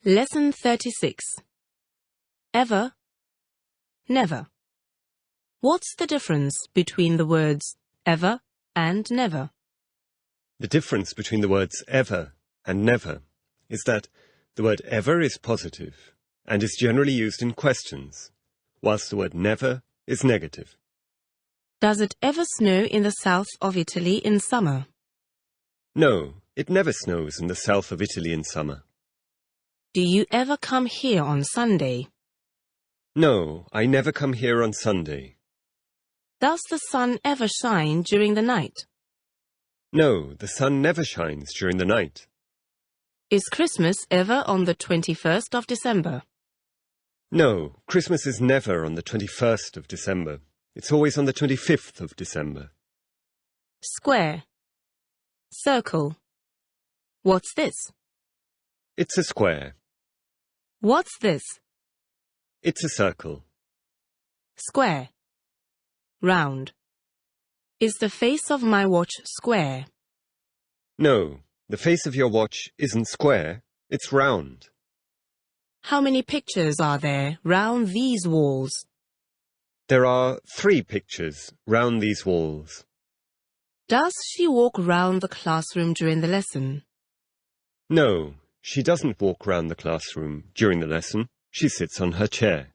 Lesson 36. Ever, never. What's the difference between the words ever and never? The difference between the words ever and never is that the word ever is positive and is generally used in questions, whilst the word never is negative. Does it ever snow in the south of Italy in summer? No, it never snows in the south of Italy in summer. Do you ever come here on Sunday? No, I never come here on Sunday. Does the sun ever shine during the night? No, the sun never shines during the night. Is Christmas ever on the 21st of December? No, Christmas is never on the 21st of December. It's always on the 25th of December. Square. Circle. What's this? It's a square. What's this? It's a circle. Square. Round. Is the face of my watch square? No, the face of your watch isn't square, it's round. How many pictures are there round these walls? There are 3 pictures round these walls. Does she walk round the classroom during the lesson? No, she doesn't walk round the classroom during the lesson. She sits on her chair.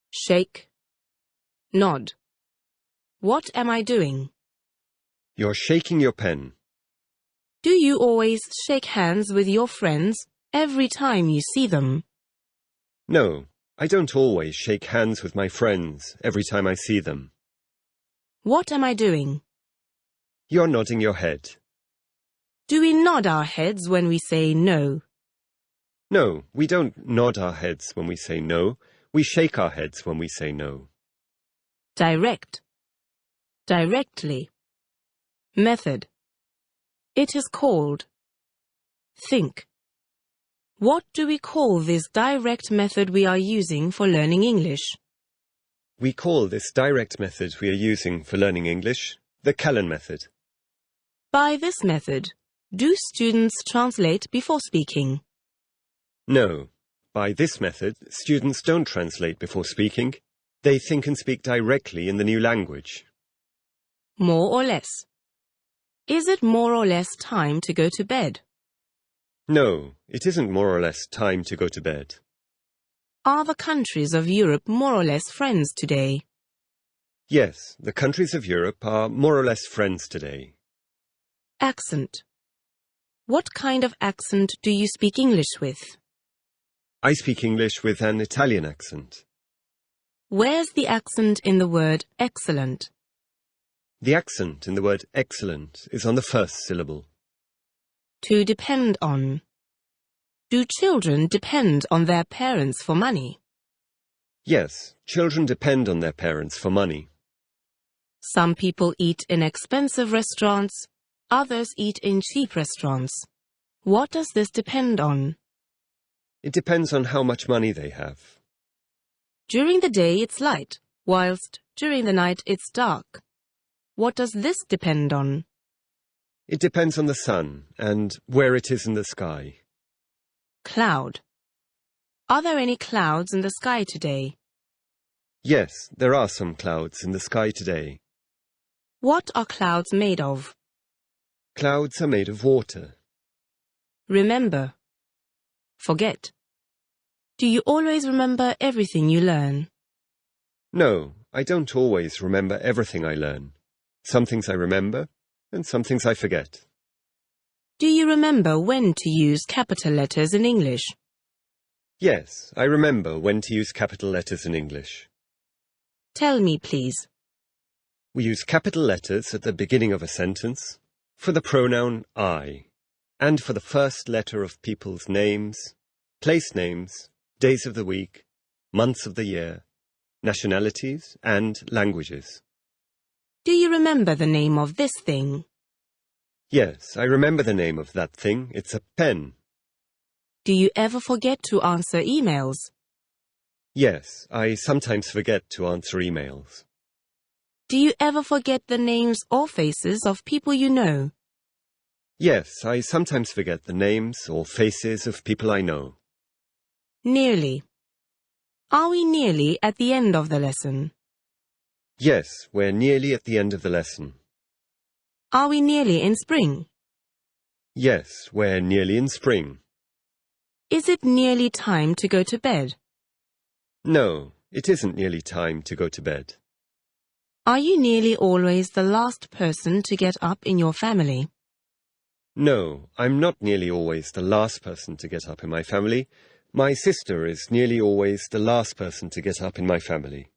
Shake. Nod. What am I doing? You're shaking your pen. Do you always shake hands with your friends every time you see them? No, I don't always shake hands with my friends every time I see them. What am I doing? You're nodding your head. Do we nod our heads when we say no? No, we don't nod our heads when we say no. We shake our heads when we say no. Direct. Directly. Method. It is called. Think. What do we call this direct method we are using for learning English? We call this direct method we are using for learning English the Callan method. By this method, do students translate before speaking? No, by this method, students don't translate before speaking. They think and speak directly in the new language. More or less. Is it more or less time to go to bed? No, it isn't more or less time to go to bed. Are the countries of Europe more or less friends today? Yes, the countries of Europe are more or less friends today. Accent. What kind of accent do you speak English with? I speak English with an Italian accent. Where's the accent in the word excellent? The accent in the word excellent is on the first syllable. To depend on. Do children depend on their parents for money? Yes, children depend on their parents for money. Some people eat in expensive restaurants, others eat in cheap restaurants. What does this depend on? It depends on how much money they have. During the day it's light, whilst during the night it's dark. What does this depend on? It depends on the sun and where it is in the sky. Cloud. Are there any clouds in the sky today? Yes, there are some clouds in the sky today. What are clouds made of? Clouds are made of water. Remember. Forget. Do you always remember everything you learn? No, I don't always remember everything I learn. Some things I remember, and some things I forget. Do you remember when to use capital letters in English? Yes, I remember when to use capital letters in English. Tell me, please. We use capital letters at the beginning of a sentence, for the pronoun I, and for the first letter of people's names, place names, days of the week, months of the year, nationalities, and languages. Do you remember the name of this thing? Yes, I remember the name of that thing. It's a pen. Do you ever forget to answer emails? Yes, I sometimes forget to answer emails. Do you ever forget the names or faces of people you know? Yes, I sometimes forget the names or faces of people I know. Nearly. Are we nearly at the end of the lesson? Yes, we're nearly at the end of the lesson. Are we nearly in spring? Yes, we're nearly in spring. Is it nearly time to go to bed? No, it isn't nearly time to go to bed. Are you nearly always the last person to get up in your family? No, I'm not nearly always the last person to get up in my family. My sister is nearly always the last person to get up in my family.